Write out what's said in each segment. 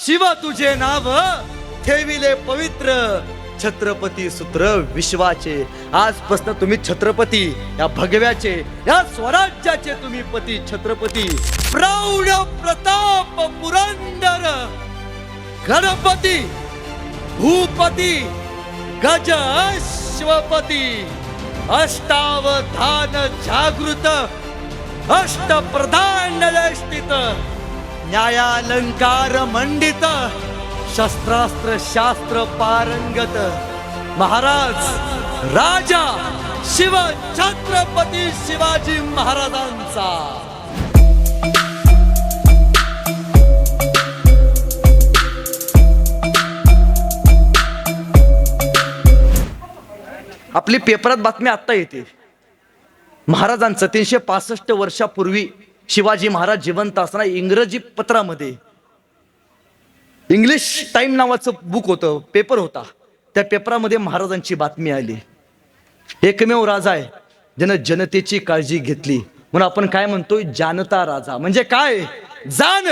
शिव तुझे नाव ठेविले पवित्र, छत्रपती सूत्र विश्वाचे. आजपासून तुम्ही छत्रपती, या भगव्याचे, या स्वराज्याचे तुम्ही पती. छत्रपती प्रौढ प्रताप पुरंदर गणपती भूपती गज अश्वपती, अष्टावधान जागृत, अष्टप्रधान निष्ठित, न्यायालंकार मंडित, शस्त्रास्त्र शास्त्र पारंगत, महाराज राजा शिव छत्रपती शिवाजी महाराजांचा. आपली पेपरात बातमी आत्ता येते, महाराजांचं 365 वर्षापूर्वी शिवाजी महाराज जिवंत असताना इंग्रजी पत्रामध्ये, इंग्लिश टाइम नावाचं बुक होतं, पेपर होता, त्या पेपरामध्ये महाराजांची बातमी आली. एकमेव राजा आहे ज्यानं जनतेची काळजी घेतली, म्हणून आपण काय म्हणतोय, जानता राजा. म्हणजे काय, जाण,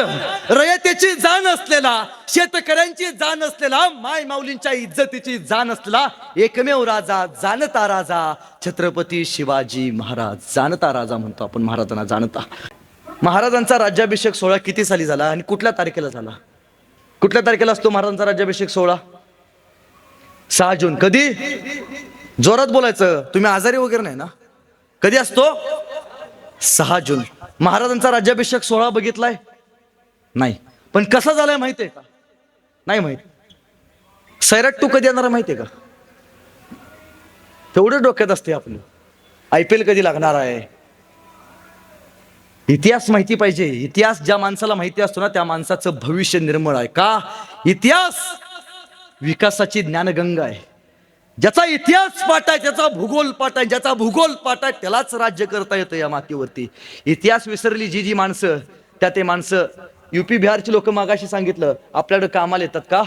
रयतेची जाण असलेला, शेतकऱ्यांची जाण असलेला, माय माऊलींच्या इज्जतीची जाण असलेला एकमेव राजा, जानता राजा छत्रपती शिवाजी महाराज. जानता राजा म्हणतो आपण महाराजांना, जानता. महाराजांचा राज्याभिषेक सोहळा किती साली झाला आणि कुठल्या तारखेला झाला? कुठल्या तारखेला असतो महाराजांचा राज्याभिषेक सोहळा? 6 जून. कधी? जोरात बोलायचं, तुम्ही आजारी वगैरे नाही ना. कधी असतो? 6 जून. महाराजांचा राज्याभिषेक सोहळा बघितलाय? नाही. पण कसा झालाय माहितीये का? नाही माहित. सैराट तू कधी येणार माहितीये का? तेवढं डोक्यात असते आपलं. IPL कधी लागणार आहे, इतिहास माहिती पाहिजे. इतिहास ज्या माणसाला माहिती असतो ना, त्या माणसाचं भविष्य निर्मळ आहे. का? इतिहास विकासाची ज्ञानगंगा आहे. ज्याचा इतिहास पाठ आहे, ज्याचा भूगोल पाठ आहे, ज्याचा भूगोल पाठ आहे, त्यालाच राज्य करता येतं या मातीवरती. इतिहास विसरली जी माणसं, त्या ते माणसं. UP बिहारची लोक मागाशी सांगितलं आपल्याकडे कामाला येतात का?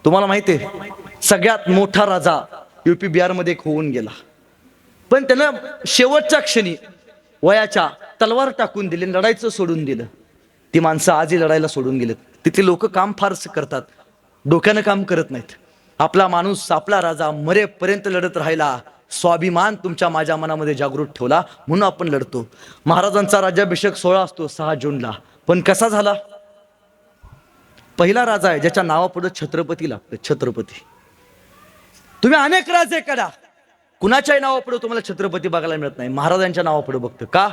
तुम्हाला माहिती आहे, सगळ्यात मोठा राजा UP बिहारमध्ये होऊन गेला, पण त्यानं शेवटच्या क्षणी वयाच्या तलवार टाकून दिली, लढायचं सोडून दिलं. ती माणसं आजही लढायला सोडून गेलेत. तिथे लोक काम फारच करतात, डोक्यानं काम करत नाहीत. आपला माणूस, आपला राजा मरेपर्यंत लढत राहिला. स्वाभिमान तुमच्या माझ्या मनामध्ये जागृत ठेवला, म्हणून आपण लढतो. महाराजांचा राज्याभिषेक सोहळा असतो 6 जूनला. पण कसा झाला? पहिला राजा आहे ज्याच्या नावापुढे छत्रपती लागतं. छत्रपती. तुम्ही अनेक राजे करा, कुणाच्याही नावापुढे तुम्हाला छत्रपती बघायला मिळत नाही. महाराजांच्या नावापुढे बघतो. का?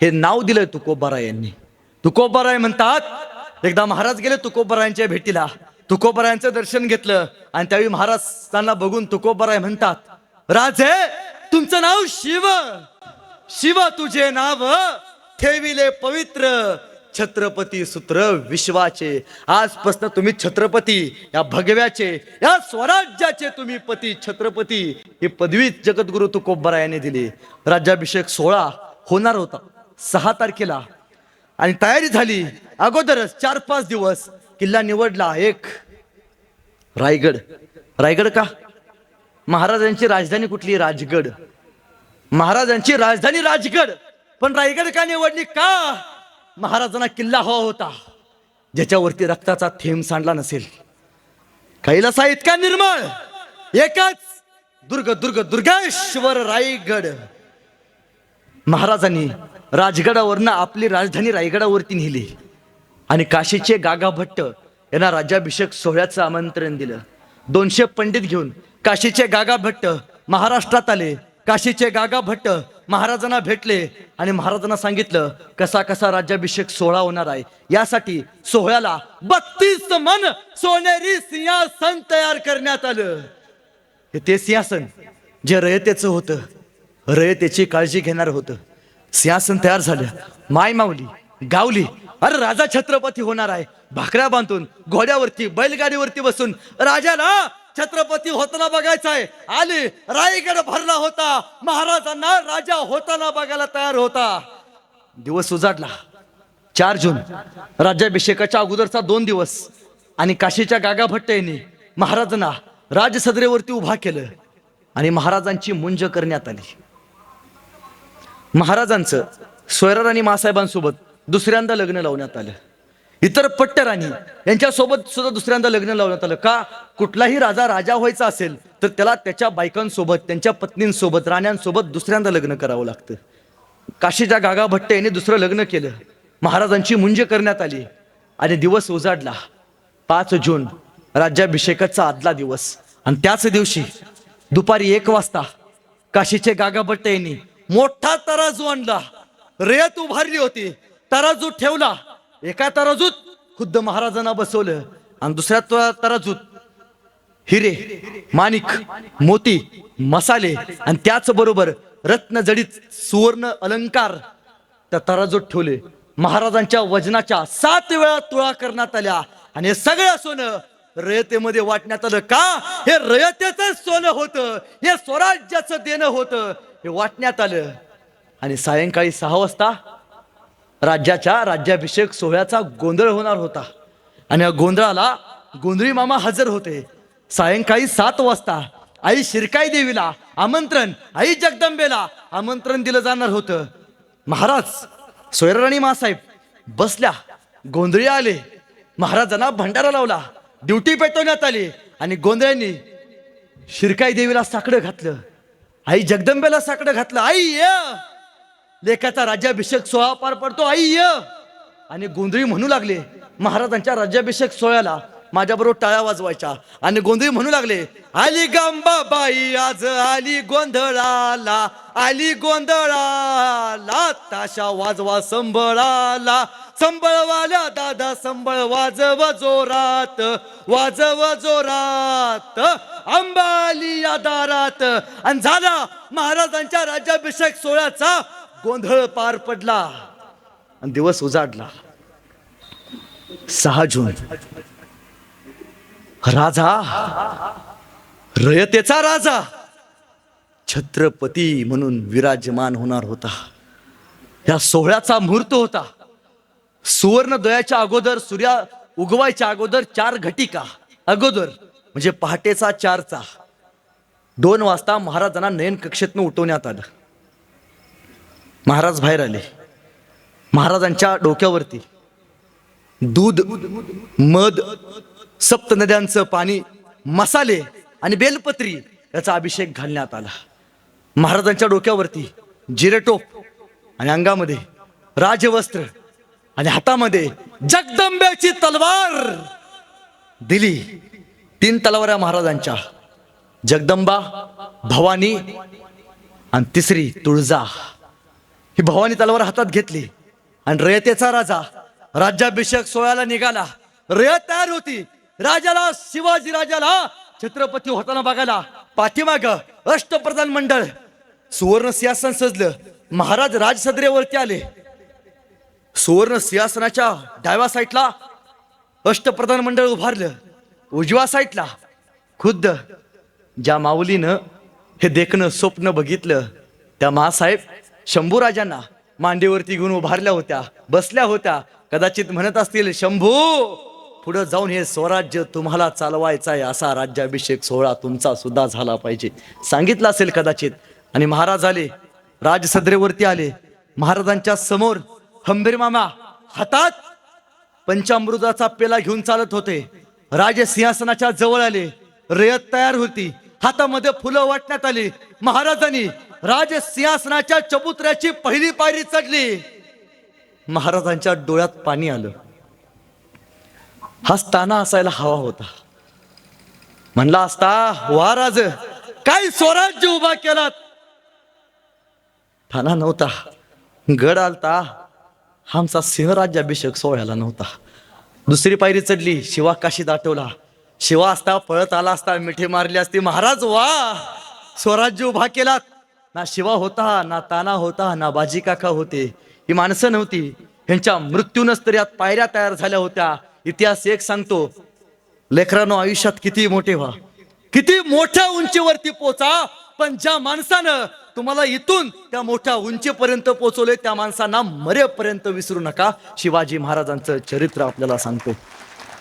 हे नाव दिलंय तुकोबाराय यांनी. तुकोबाराय म्हणतात, एकदा महाराज गेले तुकोबारायांच्या भेटीला, तुकोबारायांचं दर्शन घेतलं, आणि त्यावेळी महाराजांना बघून तुकोबाराय म्हणतात, राजे तुमचं नाव शिव, शिव तुझे नाव ठेविले पवित्र, छत्रपती सूत्र विश्वाचे. आजपासून तुम्ही छत्रपती, या भगव्याचे, या स्वराज्याचे तुम्ही पती. छत्रपती ही पदवी जगद्गुरु तुकोबाराय यांनी दिली. राज्याभिषेक सोहळा होणार होता 6 तारखेला, आणि तयारी झाली अगोदरच 4-5 दिवस. किल्ला निवडला एक, रायगड. रायगड का? महाराजांची राजधानी कुठली? राजगड. महाराजांची राजधानी राजगड, पण रायगड का निवडली? का? महाराजांना किल्ला हवा होता ज्याच्यावरती रक्ताचा थेंब सांडला नसेल. कैलासा इतका निर्मळ, एकच दुर्ग, दुर्ग दुर्गेश्वर रायगड. महाराजांनी राजगडावरनं आपली राजधानी रायगडावरती नेली, आणि काशीचे गागा भट्ट यांना राज्याभिषेक सोहळ्याचं आमंत्रण दिलं. 200 पंडित घेऊन काशीचे गागा भट्ट महाराष्ट्रात आले. काशीचे गागा भट्ट महाराजांना भेटले आणि महाराजांना सांगितलं कसा कसा राज्याभिषेक सोहळा होणार आहे. यासाठी सोहळ्याला 32 मन सोनेरी सिंहासन तयार करण्यात आलं. ते सिंहासन जे रयतेचं होतं, रयतेची काळजी घेणार होतं. सिंहासन तयार झालं. माय माऊली गावली, अरे राजा छत्रपती होणार आहे. भाकऱ्या बांधून, घोड्यावरती, बैलगाडीवरती बसून राजाला छत्रपती होताना बघायचा आहे. आले, रायगड भरला होता. महाराजांना राजा होताना बघायला तयार होता. दिवस उजाडला. 4 जून राज्याभिषेकाच्या अगोदरचा 2 दिवस, आणि काशीच्या गागा भट्ट यांनी महाराजांना राजसदरेवरती उभा केलं आणि महाराजांची मुंज करण्यात आली. महाराजांचं सोयराराणी मासाहेबांसोबत दुसऱ्यांदा लग्न लावण्यात आलं. इतर पट्टराणी यांच्यासोबत सुद्धा दुसऱ्यांदा लग्न लावण्यात आलं. का? कुठलाही राजा राजा व्हायचा असेल तर त्याला त्याच्या बायकांसोबत, त्यांच्या पत्नींसोबत, राण्यांसोबत दुसऱ्यांदा लग्न करावं लागतं. काशीच्या गागा भट्ट यांनी दुसरं लग्न केलं. महाराजांची मुंज करण्यात आली आणि दिवस उजाडला. 5 जून राज्याभिषेकाचा आदला दिवस. आणि त्याच दिवशी दुपारी 1 वाजता काशीचे गागा भट्ट यांनी मोठा तराजू आणला. रेत उभारली होती, तराजू ठेवला. एका तराजूत खुद्द महाराजांना बसवलं आणि दुसऱ्या तराजूत हिरे, माणिक, मोती, मसाले आणि त्याचबरोबर रत्नजडित सुवर्ण अलंकार त्या तराजूत ठेवले. महाराजांच्या वजनाच्या 7 वेळा तुळा करण्यात आल्या आणि हे सगळं सोनं रयतेमध्ये वाटण्यात आलं. का? हे रयतेचं सोनं होतं, हे स्वराज्याचं देणं होतं, हे वाटण्यात आलं. आणि सायंकाळी 6 वाजता राज्याभिषेक सोहळ्याचा गोंधळ होणार होता आणि या गोंधळाला गोंधळी मामा हजर होते. सायंकाळी 7 वाजता आई शिरकाई देवीला आमंत्रण, आई जगदंबेला आमंत्रण दिलं जाणार होतं. महाराज सोयराणी मासाहेब बसल्या, गोंधळी आले, महाराजांना भंडारा लावला, ड्युटी पेटवण्यात आली आणि गोंधळ्यांनी शिरकाई देवीला साकडं घातलं, आई जगदंबेला साकडं घातलं. आई ये, लेखाचा राज्याभिषेक सोहळा पार पडतो, आई ये. आणि गोंधळी म्हणू लागले, महाराजांच्या राज्याभिषेक सोहळ्याला माझ्याबरोबर टाळ्या वाजवायच्या आणि गोंधळी म्हणू लागले, आली गंबाबाई आज आली गोंधळाला, आली गोंधळाला, ताशा वाजवा संबळाला, संबळवाल्या दादा संबळ वाजव जोरात, वाजव जोरात, अंबाली या दारात. आणि झाला महाराजांच्या राज्याभिषेक सोहळ्याचा गोंधळ पार पडला आणि दिवस उजाडला. 6 जून राजा, रयतेचा राजा, छत्रपती म्हणून विराजमान होणार होता. या सोहळ्याचा मुहूर्त होता. सुवर्णोदयाच्या अगोदर, सूर्य उगवायच्या अगोदर 4 घटिका अगोदर, म्हणजे पहाटेचा 4चा 2 वाजता महाराजांना नयन कक्षेतून उठवण्यात आलं. महाराज बाहेर आले. महाराजांच्या डोक्यावरती दूध, मध, 7 नद्यांचं पाणी, मसाले आणि बेलपत्री याचा अभिषेक घालण्यात आला. महाराजांच्या डोक्यावरती जिरेटोप आणि अंगामध्ये राजवस्त्र आणि हातामध्ये जगदंबेची तलवार दिली. 3 तलवारा महाराजांच्या, जगदंबा, भवानी आणि तिसरी तुळजा. ही भवानी तलवार हातात घेतली आणि रयतेचा राजा राज्याभिषेक सोहळ्याला निघाला. रयत तयार होती. राजाला, शिवाजी राजाला छत्रपती होताना बघायला पाठीमाग अष्टप्रधान मंडळ, सुवर्ण सिंहासन सजलं. महाराज राजसदरेवरती आले. सुवर्ण सिंहासनाच्या डाव्या साईडला अष्टप्रधान मंडळ उभारलं. उजव्या साईडला खुद्द ज्या माऊलीनं हे देखणं स्वप्न बघितलं त्या मासाहेब शंभूराजांना मांडीवरती घेऊन उभारल्या होत्या, बसल्या होत्या. कदाचित म्हणत असतील, शंभू पुढे जाऊन हे स्वराज्य तुम्हाला चालवायचं आहे, असा राज्याभिषेक सोहळा तुमचा सुद्धा झाला पाहिजे, सांगितलं असेल कदाचित. आणि महाराज आले, राजसदरेवरती आले. महाराजांच्या समोर हंबीर मामा हातात पंचामृताचा पेला घेऊन चालत होते. राजसिंहासनाच्या जवळ आले. रयत तयार होती. हातामध्ये फुलं वाटण्यात आली. महाराजांनी राजसिंहासनाच्या चबुतऱ्याची पहिली पायरी चढली. महाराजांच्या डोळ्यात पाणी आलं. हसताना असायला हवा होता. म्हणला असता, वा राज, काय स्वराज्य उभा केलात. ठाणा नव्हता, गड आलता, आमचा सिंहराज्याभिषेक सोहळ्याला नव्हता. दुसरी पायरी चढली. शिवा काशीत आठवला. शिवा असता पळत आला असता, मिठी मारली असती. महाराज वा, स्वराज्य उभा केलात. ना शिवा होता, ना ताना होता, ना बाजी काका होते. ही माणसं नव्हती. ह्यांच्या मृत्यूनच तरी यात पायऱ्या तयार झाल्या होत्या. इतिहास एक सांगतो, लेकरांनो, आयुष्यात किती मोठे व्हा, किती मोठ्या उंचीवरती पोचा, पण ज्या माणसानं तुम्हाला इथून त्या मोठ्या उंचीपर्यंत पोहोचवले त्या माणसांना मरेपर्यंत विसरू नका. शिवाजी महाराजांचं चरित्र आपल्याला सांगतो.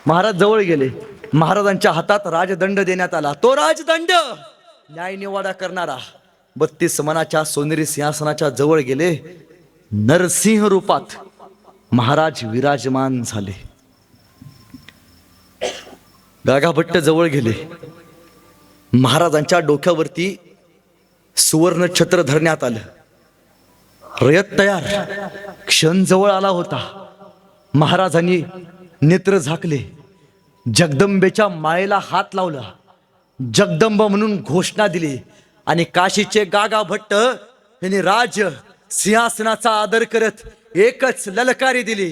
महाराज जवळ गेले. महाराजांच्या हातात राजदंड देण्यात आला. तो राजदंड न्याय निवाडा करणारा 32 मनाच्या सोनेरी सिंहासनाच्या जवळ गेले. नरसिंह रूपात महाराज विराजमान झाले. गागाभट्ट जवळ गेले. महाराजांच्या डोक्यावरती सुवर्ण छत्र धरण्यात आलं. रयत तयार. क्षण जवळ आला होता. महाराजांनी नेत्र झाकले. जगदंबेच्या मायेला हात लावला. जगदंब म्हणून घोषणा दिली. आणि काशीचे गागाभट्ट यांनी राज सिंहासनाचा आदर करत एकच ललकारी दिली.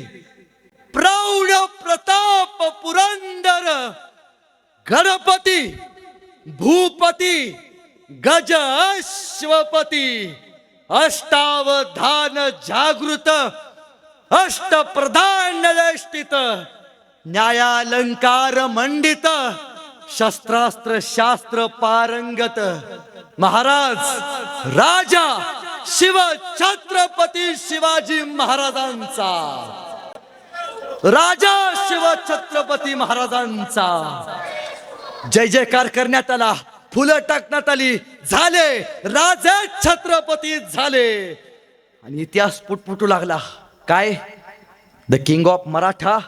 प्रौढ प्रताप पुरंदर गणपती भूपती गज अश्वपती अष्टावधान जागृत अष्टप्रधान वेष्टित न्यायालंकार मंडित शस्त्रास्त्र शास्त्र पारंगत महाराज राजा शिव छत्रपती शिवाजी महाराजांचा. राजा शिव छत्रपती महाराजांचा जय जयकार करण्यात आला. फुलं टाकण्यात आली. झाले राजे छत्रपती झाले. आणि इतिहास पुटपुटू लागला. काय? द किंग ऑफ मराठा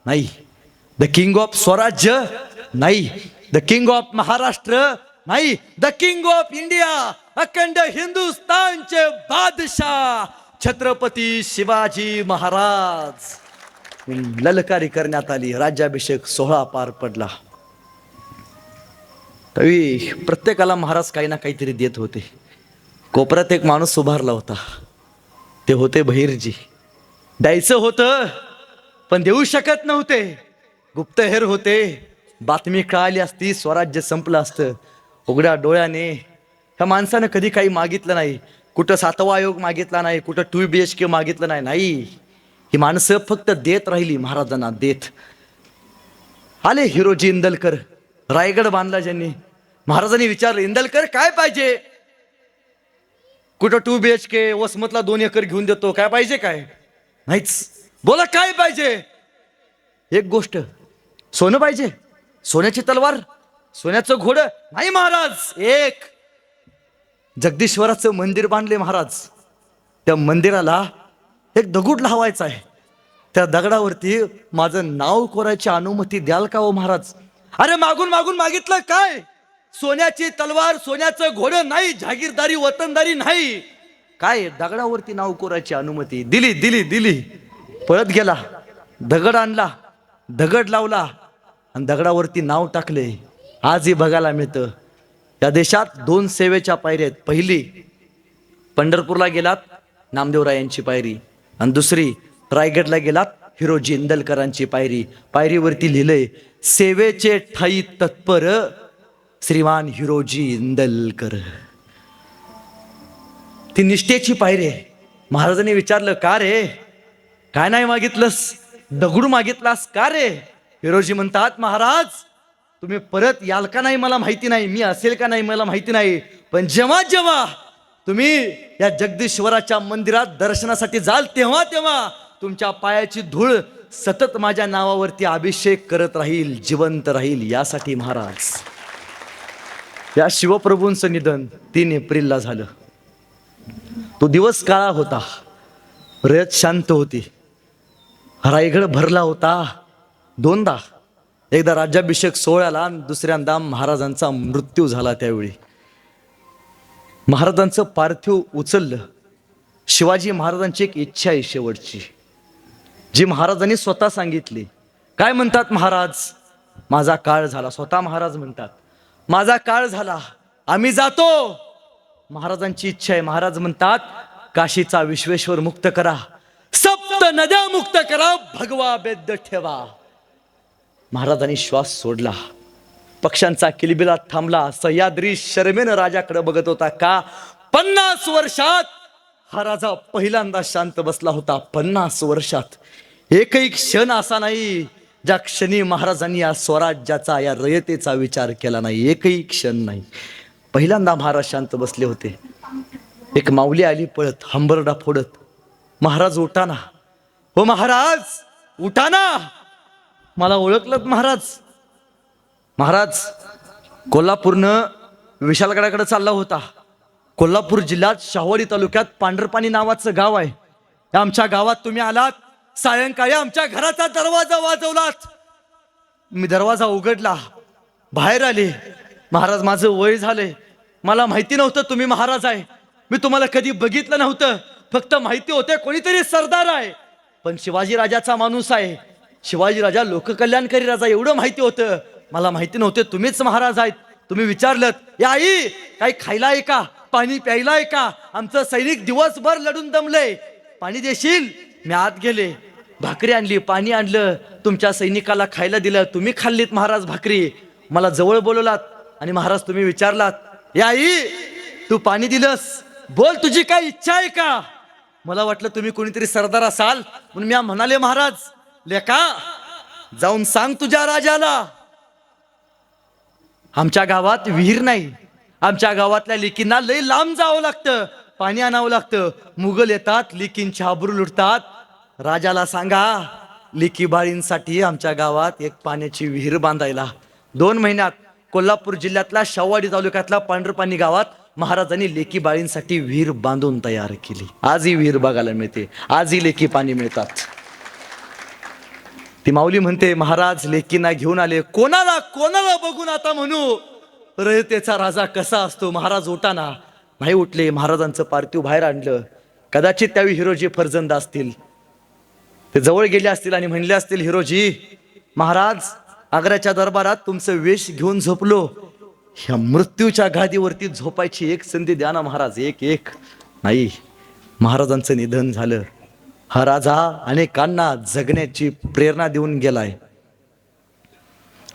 नाही, द किंग ऑफ स्वराज्य नाही, द किंग ऑफ महाराष्ट्र नाही, द किंग ऑफ इंडिया अखंड हिंदुस्थानचे बादशाह छत्रपती शिवाजी महाराज. ललकारी करण्यात आली. राज्याभिषेक सोहळा पार पडला. तरी प्रत्येकाला महाराज काही ना काहीतरी देत होते. कोपऱ्यात एक माणूस उभारला होता. ते होते बहिर्जी. द्यायचं होतं पण देऊ शकत नव्हते. गुप्तहेर होते. बातमी कळाली असती स्वराज्य संपलं असतं. उघड्या डोळ्याने ह्या माणसानं कधी काही मागितलं नाही. कुठं 7वा आयोग मागितला नाही, कुठं 2 BHK मागितलं नाही. नाही, ही माणसं फक्त देत राहिली महाराजांना. देत आले हिरोजी इंदलकर. रायगड बांधला ज्यांनी. महाराजांनी विचारलं, इंदलकर काय पाहिजे? कुठं 2 BHK वसमतला 2 एकर घेऊन देतो. काय पाहिजे? काय नाहीच. बोला काय पाहिजे? एक गोष्ट, सोनं पाहिजे. सोन्याची तलवार, सोन्याचं घोडं नाही महाराज. एक जगदीश्वराचं मंदिर बांधले महाराज. त्या मंदिराला एक दगड लावायचा आहे. त्या दगडावरती माझं नाव कोरायची अनुमती द्याल का हो महाराज? अरे मागून मागून मागितलं काय? सोन्याची तलवार, सोन्याचं घोडं नाही, जहागीरदारी वतनदारी नाही. काय? दगडावरती नाव कोरायची अनुमती दिली. दिली दिली. पळत गेला. दगड आणला, दगड लावला आणि दगडावरती नाव टाकले. आजही बघायला मिळतं. या देशात 2 सेवेच्या पायऱ्या आहेत. पहिली पंढरपूरला गेलात नामदेवरायांची पायरी, आणि दुसरी रायगडला गेलात हिरोजी इंदलकरांची पायरी. पायरीवरती लिहिलंय, सेवेचे ठाई तत्पर श्रीमान हिरोजी इंदलकर. ती निष्ठेची पायरी आहे. महाराजांनी विचारलं, का रे? काय नाही मागितलंस? दगड मागितलास का रे? हिरोजी म्हणतात, महाराज तुम्ही परत याल का नाही मला माहिती नाही, मी असेल का नाही मला माहिती नाही, पण जेव्हा जेव्हा तुम्ही या जगदीश्वराच्या मंदिरात दर्शनासाठी जाल तेव्हा तेव्हा तुमच्या पायाची धूळ सतत माझ्या नावावरती अभिषेक करत राहील, जिवंत राहील. यासाठी महाराज या शिवप्रभूंचं निधन 3 एप्रिलला झालं. तो दिवस काळा होता. रयत शांत होती. रायगड भरला होता 2दा. एकदा राज्याभिषेक सोहळ्याला आणि दुसऱ्यांदा महाराजांचा मृत्यू झाला. त्यावेळी महाराजांचं पार्थिव उचललं. शिवाजी महाराजांची एक इच्छा आहे शेवटची, जी महाराजांनी स्वतः सांगितली. काय म्हणतात महाराज? माझा काळ झाला. स्वतः महाराज म्हणतात, माझा काळ झाला, आम्ही जातो. महाराजांची इच्छा आहे. महाराज म्हणतात, काशीचा विश्वेश्वर मुक्त करा, 7 नद्या मुक्त करा, भगवा बेद ठेवा. महाराजांनी श्वास सोडला. पक्ष्यांचा किलबिलाट थांबला. सह्याद्री शर्मेनं राजाकडे बघत होता. का? 50 वर्षात हा राजा पहिल्यांदा शांत बसला होता. 50 वर्षात एकही क्षण असा नाही ज्या क्षणी महाराजांनी या स्वराज्याचा, या रयतेचा विचार केला नाही. एकही क्षण नाही. पहिल्यांदा महाराज शांत बसले होते. एक माऊली आली पळत, हंबरडा फोडत, महाराज उठाना, हो महाराज उठाना. मला ओळखलं महाराज? महाराज कोल्हापूरनं विशालगडाकडे चालला होता. कोल्हापूर जिल्ह्यात शाहवाडी तालुक्यात पांढरपाणी नावाचं गाव आहे. आमच्या गावात तुम्ही आलात. सायंकाळी आमच्या घराचा दरवाजा वाजवलात. मी दरवाजा उघडला, बाहेर आले. महाराज माझं वय झालंय, मला माहिती नव्हतं तुम्ही महाराज आहे. मी तुम्हाला कधी बघितलं नव्हतं, फक्त माहिती होते कोणीतरी सरदार आहे. पण शिवाजी राजाचा माणूस आहे, शिवाजी राजा लोककल्याणकारी राजा एवढं माहिती होतं. मला माहिती नव्हते तुम्हीच महाराज आहेत. तुम्ही विचारलं, या आई काही खायला आहे का, पाणी प्यायला आहे का, आमचं सैनिक दिवसभर लढून दमलंय, पाणी देशील. मी आत गेले, भाकरी आणली, पाणी आणलं, तुमच्या सैनिकाला खायला दिलं. तुम्ही खाल्लीत महाराज भाकरी. मला जवळ बोलवलात आणि महाराज तुम्ही विचारलात, या आई तू पाणी दिलंस, बोल तुझी काय इच्छा आहे का. मला वाटलं तुम्ही कोणीतरी सरदार असाल म्हणून मी म्हणाले, महाराज लेका जाऊन सांग तुझ्या राजाला आमच्या गावात विहीर नाही, आमच्या गावातल्या लेकींना लय लांब जावं लागतं, पाणी आणावं लागतं. मुघल येतात, लेकींची आबरू लुटतात. राजाला सांगा लेकी बाळींसाठी आमच्या गावात एक पाण्याची विहीर बांधायला. 2 महिन्यात कोल्हापूर जिल्ह्यातल्या शाहूवाडी तालुक्यातल्या पांढरपाणी गावात महाराजांनी लेकी बाळींसाठी विहीर बांधून तयार केली. आजही विहीर बघायला मिळते, आजही लेकी पाणी मिळतात. ती माऊली म्हणते, महाराज लेकींना घेऊन आले, कोणाला कोणाला बघून आता म्हणू रयतेचा राजा कसा असतो. महाराज उठाना, नाही उठले. महाराजांचं पार्थिव बाहेर आणलं. कदाचित त्यावेळी हिरोजी फर्जंद असतील, ते जवळ गेले असतील आणि म्हणले असतील, हिरोजी महाराज आग्र्याच्या दरबारात तुमचं वेश घेऊन झोपलो, ह्या मृत्यूच्या गादीवरती झोपायची एक संधी द्या ना महाराज. एक नाही, महाराजांचं निधन झालं. हा राजा अनेकांना जगण्याची प्रेरणा देऊन गेलाय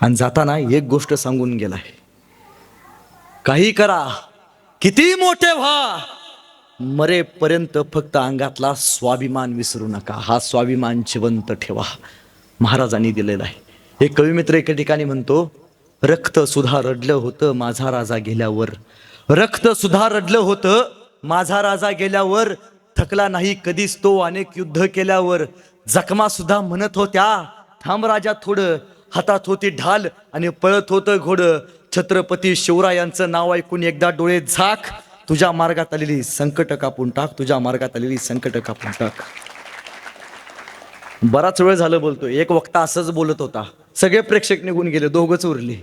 आणि जाताना एक गोष्ट सांगून गेलाय, काही करा, किती मोठे व्हा, मरेपर्यंत फक्त अंगातला स्वाभिमान विसरू नका. हा स्वाभिमान जिवंत ठेवा. महाराजांनी दिलेला आहे. एक कविमित्र एका ठिकाणी म्हणतो, रक्त सुद्धा रडलं होतं माझा राजा गेल्यावर, रक्त सुद्धा रडलं होतं माझा राजा गेल्यावर, थकला नाही कधीच तो अनेक युद्ध केल्यावर, जखमा सुद्धा म्हणत होत्या थांब राजा थोडं, हातात होती ढाल आणि पळत होतं घोडं. छत्रपती शिवरायांचं नाव ऐकून एकदा डोळे झाक, तुझ्या मार्गात आलेली संकट कापून टाक, तुझ्या मार्गात आलेली संकट कापून टाक. बराच वेळ झालं बोलतोय. एक वक्ता असंच बोलत होता, सगळे प्रेक्षक निघून गेले, दोघंच उरले.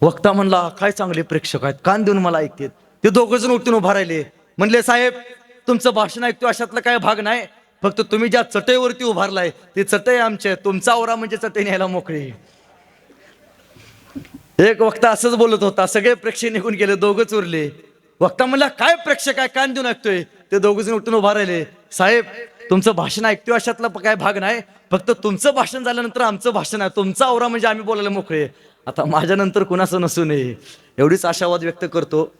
वक्ता म्हणला, काय चांगले प्रेक्षक आहेत, कान देऊन मला ऐकतेत. ते दोघं जण उठून उभा राहिले. म्हणले, साहेब तुमचं भाषण ऐकतो अशातला काय भाग नाही, फक्त तुम्ही ज्या चटईवरती उभारलाय ती चटई आमच्या, तुमचा ओरा म्हणजे चटई न्यायला मोकळी. एक वक्ता असंच बोलत होता, सगळे प्रेक्षक निघून गेले, दोघंच उरले. वक्ता म्हणला, काय प्रेक्षक आहे, कान देऊन ऐकतोय. ते दोघं जण उठून उभा राहिले. साहेब तुमचं भाषण ऐकतोय अशातला काय भाग नाही, फक्त तुमचं भाषण झाल्यानंतर आमचं भाषण आहे, तुमचा ओरा म्हणजे आम्ही बोलायला मोकळे. आता माझ्यानंतर कुणाचं नसू नये एवढीच आशावाद व्यक्त करतो.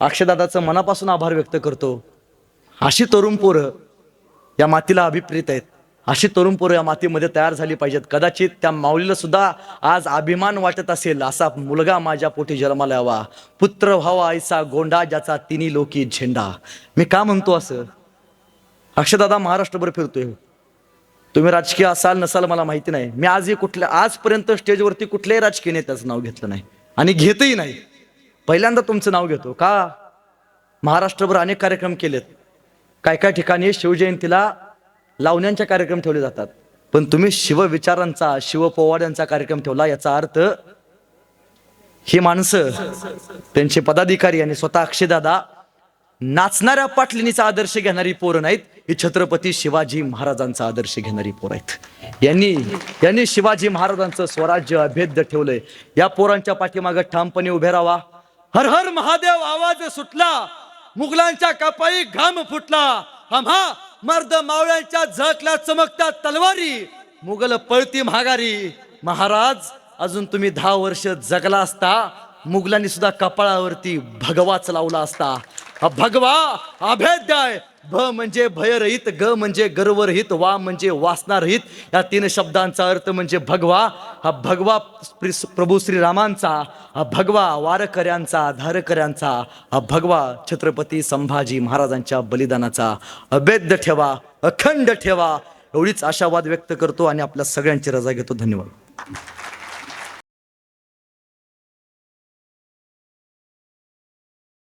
अक्षयदादाचं मनापासून आभार व्यक्त करतो. अशी तरुण पोरं या मातीला अभिप्रेत आहेत, अशी तरुण पोरं या मातीमध्ये तयार झाली पाहिजेत. कदाचित त्या माऊलीला सुद्धा आज अभिमान वाटत असेल, असा मुलगा माझ्या पोटी जन्माला यावा, पुत्र व्हावा ऐसा गोंडा ज्याचा तिन्ही लोकी झेंडा. मी का म्हणतो असं, अक्षयदादा महाराष्ट्रभर फिरतोय. तुम्ही राजकीय असाल नसाल मला माहिती नाही, मी आजपर्यंत स्टेजवरती कुठल्याही राजकीय नेत्याचं नाव घेतलं नाही आणि घेतही नाही. पहिल्यांदा तुमचं नाव घेतो. का, महाराष्ट्रभर अनेक कार्यक्रम केलेत, काय काय ठिकाणी शिवजयंतीला लावण्यांचे कार्यक्रम ठेवले जातात, पण तुम्ही शिवविचारांचा, शिवपोवाड्यांचा कार्यक्रम ठेवला. याचा अर्थ ही माणसं, त्यांचे पदाधिकारी आणि स्वतः अक्षयदादा नाचणाऱ्या पाटलिनीचा आदर्श घेणारी पोरं नाहीत, ही छत्रपती शिवाजी महाराजांचा आदर्श घेणारी पोरं आहेत. यांनी शिवाजी महाराजांचं स्वराज्य अभेद्य ठेवलंय. या पोरांच्या पाठीमागे ठामपणे उभे राहा. हर हर महादेव आवाज सुटला, मुघलांच्या कपाळी घाम फुटला, आम्हा मर्द मावळ्यांच्या झळकल्या चमकत्या तलवारी, मुघल पळती महागारी. महाराज अजून तुम्ही 10 वर्ष जगला असता, मुघलांनी सुद्धा कपाळावरती भगवाच लावला असता. हा भगवा अभेद्य आहे. भ म्हणजे भयरहित, ग म्हणजे गर्वरहित, वा म्हणजे वासनारहित. या 3 शब्दांचा अर्थ म्हणजे भगवा. हा भगवा प्रभू श्रीरामांचा, हा भगवा वारकऱ्यांचा, धारकऱ्यांचा, हा भगवा छत्रपती संभाजी महाराजांच्या बलिदानाचा अभेद्य ठेवा, अखंड ठेवा. एवढीच आशावाद व्यक्त करतो आणि आपल्या सगळ्यांची रजा घेतो. धन्यवाद.